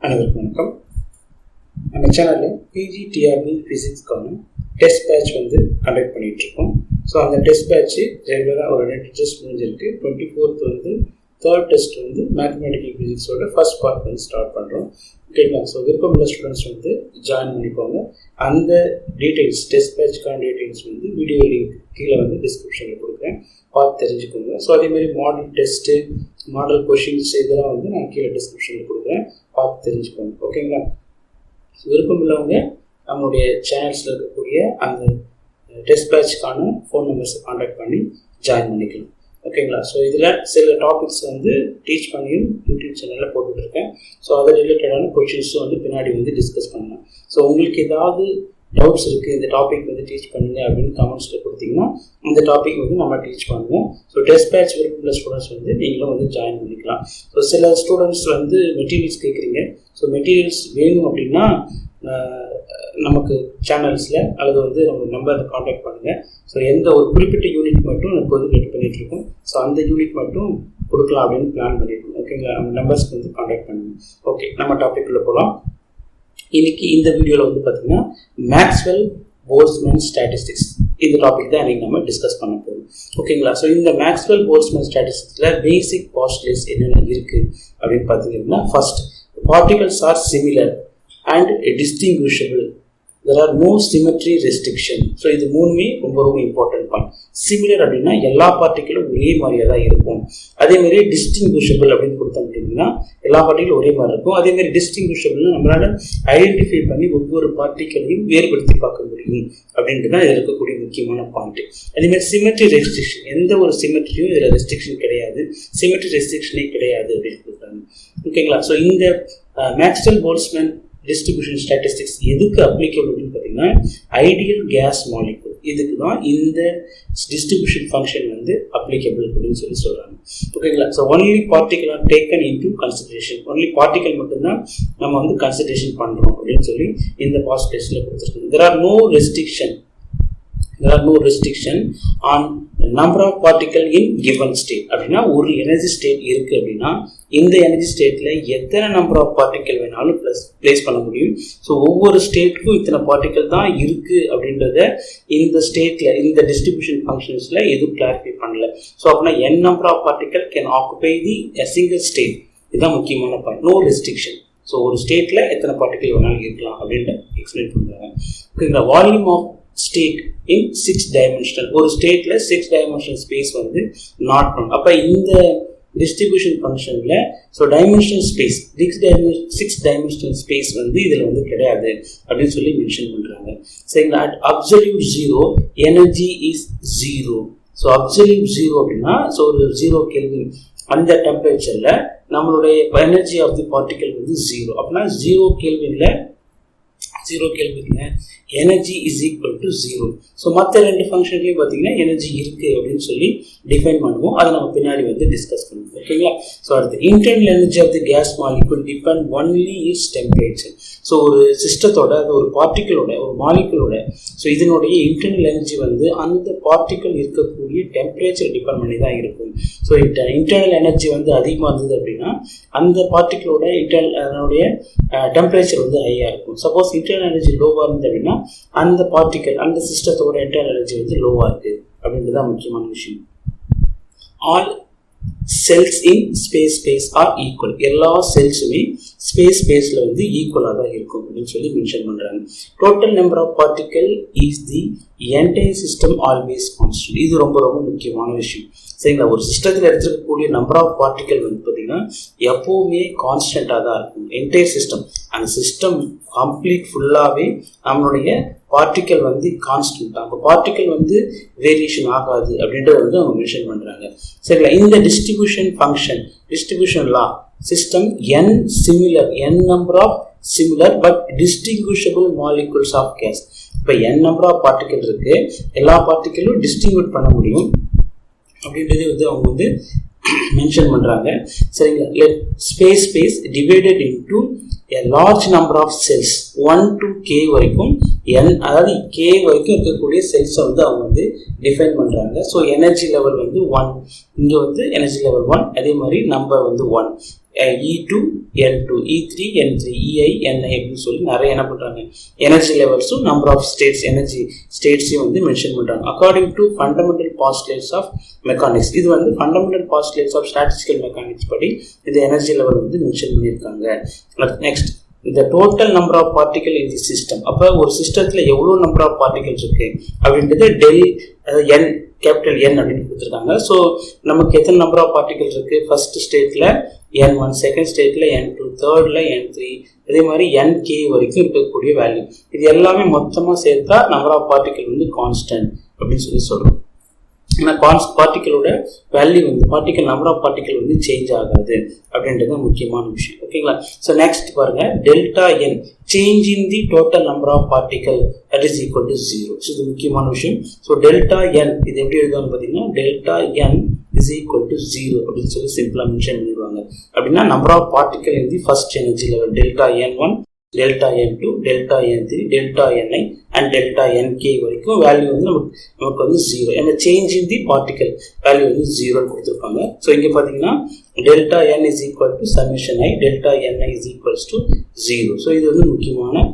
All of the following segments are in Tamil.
அனைவருக்கும் வணக்கம். நம்ம சேனலில் பிஜிடிஆர்பி ஃபிசிக்ஸ்க்கான டெஸ்ட் பேட்ச் கண்டக்ட் பண்ணிகிட்டு இருக்கோம். ஸோ அந்த டெஸ்ட் பேட்ச்சு ரெகுலராக ஒரு 2 டெஸ்ட் முடிஞ்சிருக்கு. 24th தேர்ட் டெஸ்ட் மேத்தமெட்டிக்கல் ஃபிசிக்ஸோட ஃபர்ஸ்ட் பார்ட் ஸ்டார்ட் பண்ணுறோம். ஓகேங்களா? ஸோ விருப்பமுள்ள ஸ்டூடெண்ட்ஸ் ஜாயின் பண்ணிக்கோங்க. அந்த டீட்டெயில்ஸ் டெஸ்ட் பேட்ச்க்கான டீட்டெயில்ஸ் வீடியோ லிங்க் கீழே டிஸ்கிரிப்ஷனில் கொடுக்குறேன், பார்த்து தெரிஞ்சுக்கோங்க. ஸோ அதேமாதிரி மாடல் டெஸ்ட்டு, மாடல் கொஷின்ஸ் இதெல்லாம் நான் கீழே டிஸ்கிரிப்ஷனில் கொடுக்குறேன், பார்த்து தெரிஞ்சுக்கோங்க. ஓகேங்களா? ஸோ விருப்பம் உள்ளவங்க நம்மளுடைய சேனல்ஸில் இருக்கக்கூடிய அந்த டெஸ்ட் பேட்ச்க்கான ஃபோன் நம்பர்ஸை கான்டாக்ட் பண்ணி ஜாயின் பண்ணிக்கலாம். ஓகேங்களா? ஸோ இதில் சில டாபிக்ஸ் டீச் பண்ணியும் யூடியூப் சேனலில் போட்டுட்ருக்கேன். ஸோ அதை ரிலேட்டடான கொஷின்ஸும் பின்னாடி டிஸ்கஸ் பண்ணலாம். ஸோ உங்களுக்கு ஏதாவது டவுட்ஸ் இருக்குது, இந்த டாபிக் டீச் பண்ணுங்க அப்படின்னு கமெண்ட்ஸில் கொடுத்தீங்கன்னா அந்த டாபிக் நம்ம டீச் பண்ணுவோம். ஸோ டெஸ்ட் பேட்ச் விருப்பமுள்ள ஸ்டூடெண்ட்ஸ் நீங்களும் ஜாயின் பண்ணிக்கலாம். ஸோ சில ஸ்டூடெண்ட்ஸ் மெட்டீரியல்ஸ் கேட்குறீங்க. ஸோ மெட்டீரியல்ஸ் வேணும் அப்படின்னா நமக்கு சேனல்ஸில் அல்லது நம்ம நம்பரில் காண்டாக்ட் பண்ணுங்கள். ஸோ எந்த ஒரு குறிப்பிட்ட யூனிட் மட்டும் இப்போது ரெடி பண்ணிகிட்ருக்கோம். ஸோ அந்த யூனிட் மட்டும் கொடுக்கலாம் அப்படின்னு பிளான் பண்ணியிருக்கோம். ஓகேங்களா? நம்ம நம்பர்ஸ்க்கு காண்டாக்ட் பண்ணுங்கள். ஓகே, நம்ம டாபிக்குள்ளே போகலாம். இன்னைக்கு இந்த வீடியோவில் பார்த்தீங்கன்னா மேக்ஸ்வெல் போல்ட்ஸ்மேன் ஸ்டாட்டிஸ்டிக்ஸ் இந்த டாபிக் தான் இன்னைக்கு நம்ம டிஸ்கஸ் பண்ண போகிறோம். ஓகேங்களா? ஸோ இந்த மேக்ஸ்வெல் போல்ட்ஸ்மேன் ஸ்டாட்டிஸ்டிக்ஸில் பேசிக் பாஸ்டுலேட்ஸ் என்னென்ன இருக்குது அப்படின்னு பார்த்தீங்கன்னா, first, particles are similar and distinguishable. There are no symmetry restriction. So இது மூணுமே ரொம்ப இம்பார்ட்டன்ட் பாயிண்ட். சிமிலர் அப்படின்னா எல்லா பார்ட்டிகளும் ஒரே மாதிரியாக தான் இருக்கும். அதேமாதிரி டிஸ்டிங்விஷபிள் அப்படின்னு கொடுத்தோம்னா எல்லா பார்ட்டிகளும் ஒரே மாதிரி இருக்கும். அதேமாதிரி டிஸ்டிங்விஷபிள்னா நம்மளால ஐடென்டிஃபை பண்ணி ஒவ்வொரு பார்ட்டிகளையும் வேறுபடுத்தி பார்க்க முடியும் அப்படின்ட்டு தான் இதில் இருக்கக்கூடிய முக்கியமான பாயிண்ட். அதேமாதிரி சிமெட்ரி ரெஸ்ட்ரிக்ஷன், எந்த ஒரு சிமெட்ரியும் இதில் ரெஸ்ட்ரிக்ஷன் கிடையாது, சிமெட்ரி ரெஸ்ட்ரிக்ஷனே கிடையாது அப்படின்னு கொடுக்குறாங்க. ஓகேங்களா? ஸோ இந்த மேக்ஸ்வெல் போல்ட்ஸ்மேன் டிஸ்ட்ரிபியூஷன் ஸ்டாட்டிஸ்டிக்ஸ் எதுக்கு அப்ளிகபிள் அப்படின்னு பார்த்தீங்கன்னா, ஐடியல் கேஸ் மாலிகுல் இதுக்கு தான் இந்த டிஸ்ட்ரிபியூஷன் ஃபங்க்ஷன் அப்ளிகபிள் அப்படின்னு சொல்கிறாங்க. ஓகேங்களா? So only particle are taken into consideration, only particle மட்டும்தான் நம்ம கன்சிடரேஷன் பண்ணுறோம் அப்படின்னு சொல்லி இந்த பாஸ்டேஷனில் கொடுத்துருக்காங்க. There are no restriction on number of particle in given state. அப்படின்னா ஒரு எனர்ஜி ஸ்டேட் இருக்கு அப்படின்னா இந்த எனர்ஜி ஸ்டேட்ல எத்தனை நம்பர் ஆஃப் பார்ட்டிகல் வேணாலும் பிளேஸ் பண்ண முடியும். ஸோ ஒவ்வொரு ஸ்டேட்டுக்கும் இத்தனை பார்ட்டிகல் தான் இருக்கு அப்படின்றத இந்த ஸ்டேட்ல இந்த டிஸ்ட்ரிபியூஷன் ஃபங்க்ஷன்ஸ்ல எதுவும் கிளாரிஃபை பண்ணல. ஸோ அப்படின்னா n number of particle can occupy the single state. இதுதான் முக்கியமான பாயிண்ட். No restriction. ஸோ ஒரு ஸ்டேட்ல எத்தனை பார்ட்டிகல் வேணாலும் இருக்கலாம் அப்படின்ட்டு எக்ஸ்பிளைன் பண்றாங்க. ஓகேங்களா? Volume of state in 6 dimensional, ஒரு ஸ்டேட்ல 6 டைமென்ஷனல் ஸ்பேஸ் நாட் நோன். அப்ப இந்த டிஸ்ட்ரிபியூஷன் ஃபங்க்ஷன்ல so dimensional space 6 dimensional space இதுல கிடையாது அப்படின்னு சொல்லி மென்ஷன் பண்றாங்க. சரிங்களா? At absolute zero energy is zero. So absolute zero அப்படின்னா ஸோ ஒரு 0 கெல்வின் அந்த டெம்பரேச்சர்ல நம்மளுடைய energy of the particle zero. அப்படின்னா 0 கெல்வின்ல energy is equal to 0. So மற்ற 2 ஃபங்க்ஷன்லையும் பார்த்தீங்கன்னா எனர்ஜி இருக்கு அப்படின்னு சொல்லி டிஃபைன் பண்ணுவோம். அதை நம்ம பின்னாடி டிஸ்கஸ் பண்ணுவோம். ஓகேங்களா? ஸோ அடுத்து, internal energy of the gas molecule depend only is temperature. So ஒரு சிஸ்டத்தோட, அது ஒரு பார்ட்டிகளோட, ஒரு மாலிகுலோட ஸோ இதனுடைய இன்டர்னல் எனர்ஜி அந்த பார்ட்டிகள் இருக்கக்கூடிய டெம்பரேச்சர் டிபெண்ட் பண்ணி தான் இருக்கும். ஸோ இன்டர்னல் எனர்ஜி அதிகமாக இருந்தது அப்படின்னா அந்த பார்ட்டிகளோட அதனுடைய டெம்பரேச்சர் ஹையாக இருக்கும். சப்போஸ் இன்டர்னல் எனர்ஜி லோவாக இருந்தது அப்படின்னா அந்த பார்ட்டிகல், அந்த சிஸ்டத்தோட இன்டர்னல் எனர்ஜி லோவாக இருக்கு அப்படின்றது தான் முக்கியமான விஷயம். All cells in space are equal. எல்லா செல்ஸுமே ஸ்பேஸ்ல ஈக்குவலாக தான் இருக்கும் அப்படின்னு சொல்லி மென்ஷன் பண்றாங்க. Total number of particle is the entire system always constant. இது ரொம்ப முக்கியமான விஷயம். சரிங்களா? ஒரு சிஸ்டத்தில் எடுத்துக்கக்கூடிய நம்பர் ஆஃப் பார்ட்டிகல் பார்த்தீங்கன்னா எப்பவுமே கான்ஸ்டன்டாக தான் இருக்கும். என்டையர் சிஸ்டம், அந்த சிஸ்டம் கம்ப்ளீட் ஃபுல்லாகவே நம்மளுடைய பார்ட்டிகல் கான்ஸ்டன்ட் தான். இப்போ பார்ட்டிகல் வேரியேஷன் ஆகாது அப்படின்றத அவங்க மென்ஷன் பண்றாங்க. சரிங்களா? இந்த distribution function, distribution law, system n similar, n number of similar but distinguishable molecules of gas. இப்போ n நம்பர் ஆஃப் பார்ட்டிகல் இருக்கு, எல்லா பார்ட்டிகலும் டிஸ்டிங்விஷ் பண்ண முடியும் அப்படின்றது அவங்க மென்ஷன் பண்றாங்க. சரிங்களா? Space divided into a large number of cells 1 to k வரைக்கும் அதாவது k வரைக்கும் இருக்கக்கூடிய செல்ஸ் அவங்க டிஃபைன் பண்றாங்க. ஸோ எனர்ஜி லெவல் 1, இங்க எனர்ஜி லெவல் 1, அதே மாதிரி number 1. E2 N2 E3 N3 EI NI அப்படின்னு சொல்லி நிறைய என்ன பண்றாங்க எனர்ஜி லெவல்ஸும் நம்பர் ஆஃப் ஸ்டேட்ஸ் எனர்ஜி ஸ்டேட்ஸையும் வந்து மென்ஷன் பண்றாங்க according to fundamental postulates of mechanics. இது வந்து fundamental postulates of statistical mechanics படி இந்த எனர்ஜி லெவல் வந்து மென்ஷன் பண்ணியிருக்காங்க. நெக்ஸ்ட் இந்த total number of particle in the system. அப்போ ஒரு சிஸ்டத்தில் எவ்வளோ நம்பர் ஆஃப் பார்ட்டிகல்ஸ் இருக்கு அப்படின்றது என் கேபிட்டல் என் அப்படின்னு கொடுத்துருக்காங்க. ஸோ நமக்கு எத்தனை நம்பர் ஆஃப் பார்ட்டிகல்ஸ் இருக்கு? ஃபர்ஸ்ட் ஸ்டேட்ல N1, செகண்ட் ஸ்டேட்ல N2, தேர்ட்ல N3, அதே மாதிரி NK வரைக்கும் இருக்கக்கூடிய வேல்யூ. இது எல்லாமே மொத்தமாக சேர்த்தா நம்பர் ஆஃப் பார்ட்டிகல் வந்து கான்ஸ்டன்ட் அப்படின்னு சொல்லி சொல்றோம். ஏன்னா பார்ட்டிகளோட வேல்யூ வந்து பார்ட்டிகல் நம்பர் ஆஃப் பார்ட்டிகல் வந்து சேஞ்ச் ஆகாது அப்படின்றது முக்கியமான விஷயம். ஓகேங்களா? ஸோ நெக்ஸ்ட் பாருங்க delta N change in the total number of particle that is equal to 0. So இது முக்கியமான விஷயம். ஸோ டெல்டா என் இது எப்படி எழுதுவாங்க பார்த்தீங்கன்னா delta N is equal to 0 அப்படின்னு சொல்லி சிம்பிளாக மென்ஷன் பண்ணிடுவாங்க. அப்படின்னா number of particle in the first energy level delta N1, delta N2, delta N3, delta Ni and delta Nk வரைக்கும் வேல்யூ வந்து நமக்கு வந்து 0. ஏன்னா change in the particle value வந்து 0 கொடுத்துருப்பாங்க. ஸோ இங்கே பார்த்தீங்கன்னா delta N is equal to summation I, delta Ni is equals to 0. So இது வந்து முக்கியமான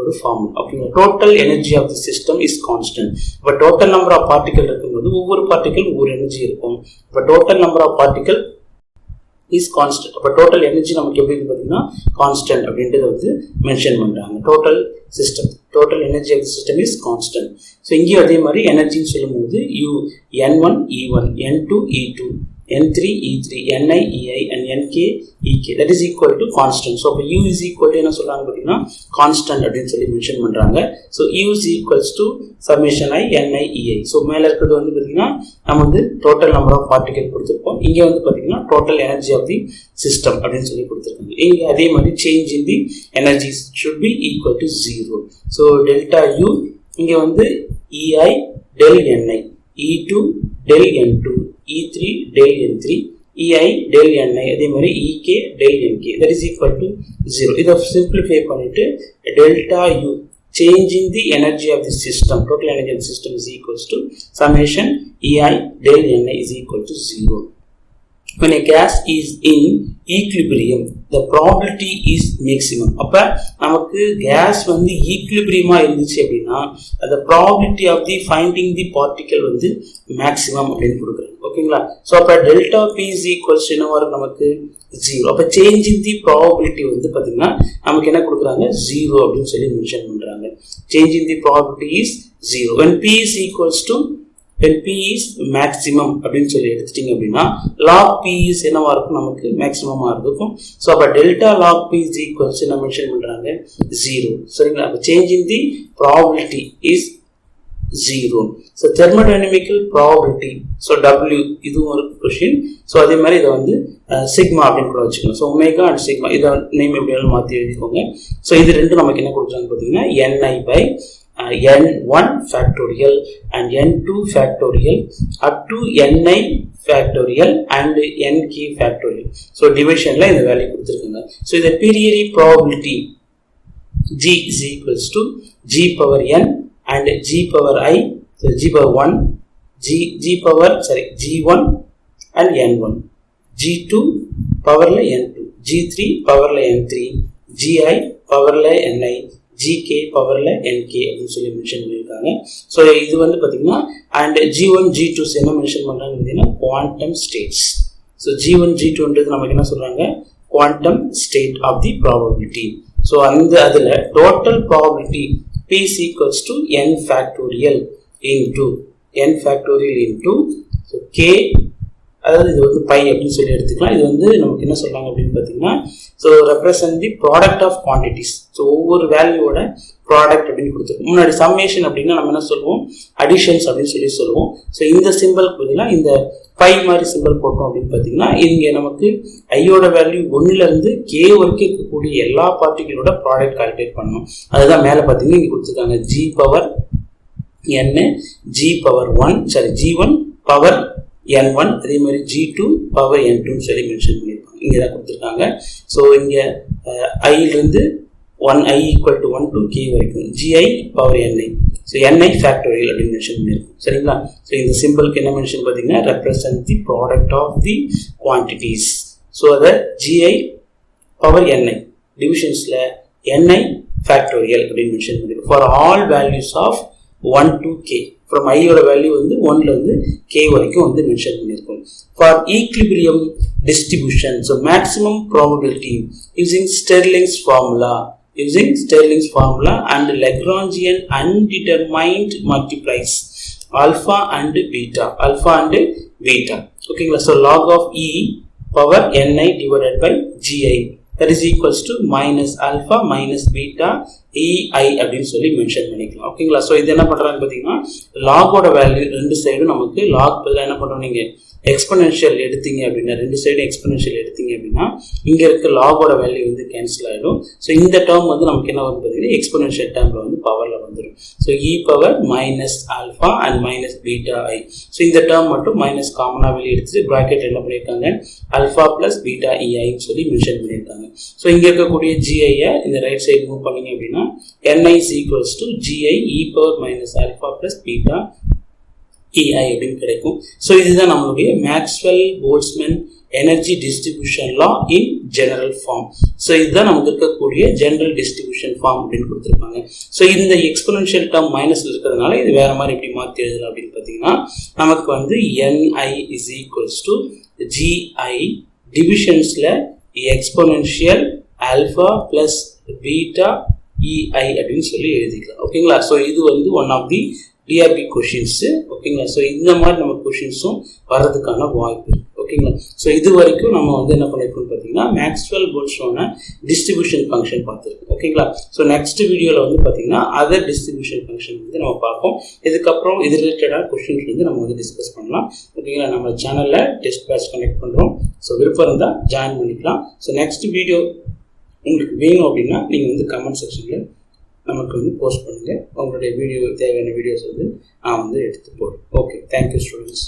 ஒரு ஃபார்முலா. ஓகேங்களா? Total energy of the system is constant. இப்போ டோட்டல் நம்பர் ஆஃப் பார்ட்டிகல் இருக்கும்போது ஒவ்வொரு பார்ட்டிகல் ஒவ்வொரு எனர்ஜி இருக்கும். இப்போ total number of particle is constant. அப்போ டோட்டல் எனர்ஜி நமக்கு எப்படி பார்த்தீங்கன்னா கான்ஸ்டன்ட் அப்படின்றத வந்து மென்ஷன் பண்ணுறாங்க. Total energy of the system is constant. So இங்கேயும் அதே மாதிரி எனர்ஜின்னு சொல்லும்போது N1 E1, N2 E2, N3 E3, Ni Ei and Nk Ek that is equal to constant. So அப்போ U is equal to என்ன சொல்றாங்க பார்த்தீங்கன்னா கான்ஸ்டன்ட் அப்படின்னு சொல்லி மென்ஷன் பண்றாங்க. So U is equals to summation I Ni Ei. So மேலே இருக்கிறது வந்து பார்த்தீங்கன்னா நம்ம வந்து டோட்டல் நம்பர் ஆஃப் பார்ட்டிகல் கொடுத்துருப்போம். இங்கே வந்து பார்த்தீங்கன்னா total energy of the system அப்படின்னு சொல்லி கொடுத்துருக்காங்க. இங்கே அதே மாதிரி change in the energy should be equal to 0. So delta U இங்கே வந்து Ei del Ni, E2 del N2, E3 del N3, Ei del Ni அதே மாதிரி Ek del Nk that is equal to 0. இதை simplify பண்ணிட்டு delta U change in the energy of the system, total energy of the system is equals to summation Ei del Ni is equal to 0. When a gas is in equilibrium, the probability is maximum. அப்ப நமக்கு கேஸ் வந்து ஈக்குலிபிரியமா இருந்துச்சு அப்படின்னா அந்த probability of the finding the particle வந்து மேக்ஸிமம் அப்படின்னு கொடுக்குறாங்க. ஓகேங்களா? ஸோ அப்போ டெல்டா பி இஸ் ஈக்குவல்ஸ் என்னவா இருக்கும் நமக்கு 0. அப்போ சேஞ்ச் இன் தி ப்ராபபிலிட்டி வந்து பார்த்தீங்கன்னா நமக்கு என்ன கொடுக்குறாங்க 0 அப்படின்னு சொல்லி மென்ஷன் பண்ணுறாங்க. Change in the probability is 0 when p is equals to when p is maximum அப்படின்னு சொல்லி எடுத்துட்டீங்க அப்படின்னா log p is என்னவா இருக்கும் நமக்கு மேக்ஸிமமா இருக்கும். ஸோ அப்போ delta log p is equals என்ன மென்ஷன் பண்ணுறாங்க 0. சரிங்களா? அப்போ change in the probability is 0. So thermodynamical probability so W இதுவும் ஒரு கொஷின். ஸோ அதே மாதிரி இதை வந்து சிக்மா அப்படின்னு கூட வச்சுக்கணும். ஸோ ஒமேகா அண்ட் சிக்மா இதை நேம் எப்படியாலும் மாற்றி எழுதிக்கோங்க. ஸோ இது ரெண்டும் நமக்கு என்ன கொடுக்குறாங்க பார்த்தீங்கன்னா Ni by N1 factorial and N2 factorial up to Ni factorial and Nk factorial. So divisionல இந்த வேல்யூ கொடுத்துருக்காங்க. ஸோ இந்த periodic probability G is equals to G power N and G power I, so G power 1, G1 and N1, G2 power la N2, G3 power la N3, Gi power la Ni, Gk power la Nk அப்படின்னு சொல்லி மென்ஷன் பண்ணியிருக்காங்க. ஸோ இது வந்து பார்த்தீங்கன்னா அண்ட் G1 G2 என்ன மென்ஷன் பண்ணுறாங்க பார்த்தீங்கன்னா குவாண்டம் ஸ்டேட்ஸ். ஸோ G1 G2ன்றது நமக்கு என்ன சொல்கிறாங்க quantum state of the probability. So அந்த அதில் total probability P is equals to n factorial into so k அதாவது இது வந்து பை அப்படின்னு சொல்லி எடுத்துக்கலாம். இது வந்து நமக்கு என்ன சொல்றாங்க அப்படின்னு பார்த்தீங்கன்னா so represent the product of quantities. So ஒவ்வொரு வேல்யூவோட ப்ராடக்ட் அப்படின்னு கொடுத்துருக்கோம். முன்னாடி சம்மேஷன் அப்படின்னா நம்ம என்ன சொல்லுவோம் அடிஷன்ஸ் அப்படின்னு சொல்லி சொல்லுவோம். ஸோ இந்த சிம்பிள் பார்த்தீங்கன்னா இந்த பை மாதிரி சிம்பிள் போட்டோம் அப்படின்னு பார்த்தீங்கன்னா இங்கே நமக்கு ஐயோட வேல்யூ 1லேருந்து கே வரைக்கும் இருக்கக்கூடிய எல்லா பார்ட்டிகளோட ப்ராடக்ட் கால்குலேட் பண்ணணும். அதுதான் மேலே பார்த்தீங்கன்னா இங்கே கொடுத்துருக்காங்க G power n, G power 1 G1 power N1 அதே மாதிரி G2 பவர் N2 சொல்லி மென்ஷன் பண்ணியிருப்பாங்க. இங்கே தான் கொடுத்துருக்காங்க. ஸோ இங்கே ஐலேருந்து 1i equal to 1 to k வரைக்கும் Gi power Ni. So Ni factorial அப்படின்னு மென்ஷன் பண்ணியிருக்கோம். சரிங்களா? ஸோ இந்த சிம்பிளுக்கு என்ன மென்ஷன் பார்த்தீங்கன்னா represent the product of the quantities. So அதை GI பவர் NI டிவிஷன்ஸில் NI ஃபேக்டோரியல் அப்படின்னு மென்ஷன் பண்ணியிருக்கோம். For all values of 1 to k, from ஐயோட வேல்யூ வந்து 1லேருந்து k வரைக்கும் வந்து மென்ஷன் பண்ணியிருக்கோம். For equilibrium distribution, so maximum probability using ஸ்டெர்லிங்ஸ் formula and Lagrangian undetermined multiplies alpha and beta. ஓகேங்களா? So log of e power ni divided by gi, that is equals to minus alpha minus beta ei அப்படின்னு சொல்லி மென்ஷன் பண்ணிக்கலாம். ஓகேங்களா? ஸோ இது என்ன பண்ணுறாங்க பார்த்தீங்கன்னா, லாகோட வேல்யூ ரெண்டு சைடும் நமக்கு லாக் பதிலாக என்ன பண்ணுறோம், நீங்கள் எக்ஸ்பனென்ஷியல் எடுத்தீங்க அப்படின்னா, ரெண்டு சைடும் எக்ஸ்பனென்ஷியல் எடுத்தீங்க அப்படின்னா இங்கே இருக்க லாகோட வேல்யூ வந்து கேன்சல் ஆகிடும். ஸோ இந்த டேர்ம் வந்து நமக்கு என்ன வரும் பார்த்தீங்கன்னா, எக்ஸ்பனென்ஷியல் டேர்மில் வந்து பவரில் வந்துடும். So e power minus alpha and minus beta I. So இந்த டேர்ம் மட்டும் மைனஸ் காமனாக வெளியே எடுத்துட்டு ப்ராக்கெட் என்ன பண்ணியிருக்காங்க, ஆல்ஃபா ப்ளஸ் பீட்டா இஐன்னு சொல்லி மென்ஷன் பண்ணியிருக்காங்க. ஸோ இங்கே இருக்கக்கூடிய ஜிஐயை இந்த ரைட் சைடு மூவ் பண்ணிங்க அப்படின்னா ni is equals to gi e power minus alpha plus beta ei அப்படின்னு கிடைக்கும். ஸோ இதுதான் நம்மளுடைய Maxwell Boltzmann energy distribution law in general form. So இதுதான் நமக்கு இருக்கக்கூடிய ஜெனரல் டிஸ்ட்ரிபியூஷன் ஃபார்ம் அப்படின்னு கொடுத்துருப்பாங்க. ஸோ இந்த எக்ஸ்பனென்ஷியல் டேர்ம் மைனஸில் இருக்கிறதுனால இது வேற மாதிரி எப்படி மாற்றி எழுதலாம் அப்படின்னு பார்த்தீங்கன்னா, நமக்கு வந்து ni is equals to gi டிவிஷன்ஸில் exponential alpha plus beta ei அப்படின்னு சொல்லி எழுதிக்கலாம். ஓகேங்களா? ஸோ இது வந்து one of the TRB questions. ஓகேங்களா? ஸோ இந்த மாதிரி நம்ம கொஷின்ஸும் வர்றதுக்கான வாய்ப்பு இருக்குது. ஓகேங்களா? ஸோ இது வரைக்கும் நம்ம வந்து என்ன பண்ணியிருக்கோம்னு பார்த்தீங்கன்னா, மேக்ஸ்வெல் போல்ட்ஸ்மேன் டிஸ்ட்ரிபியூஷன் ஃபங்க்ஷன் பார்த்துருக்கோம். ஓகேங்களா? ஸோ நெக்ஸ்ட் வீடியோவில் வந்து பார்த்தீங்கன்னா அதர் டிஸ்ட்ரிபியூஷன் ஃபங்க்ஷன் வந்து நம்ம பார்ப்போம். இதுக்கப்புறம் இது ரிலேட்டடாக கொஷின்ஸ் வந்து நம்ம வந்து டிஸ்கஸ் பண்ணலாம். ஓகேங்களா? நம்ம சேனலில் டெஸ்ட் பேட்ச் கனெக்ட் பண்ணுறோம். ஸோ விருப்பம் இருந்தால் ஜாயின் பண்ணிக்கலாம். ஸோ நெக்ஸ்ட் வீடியோ உங்களுக்கு வேணும் அப்படின்னா நீங்கள் வந்து கமெண்ட் செக்ஷனில் நமக்கு வந்து போஸ்ட் பண்ணுங்கள். உங்களுடைய தேவையான வீடியோஸ் வந்து நான் வந்து எடுத்து போடுறேன். Okay, thank you students.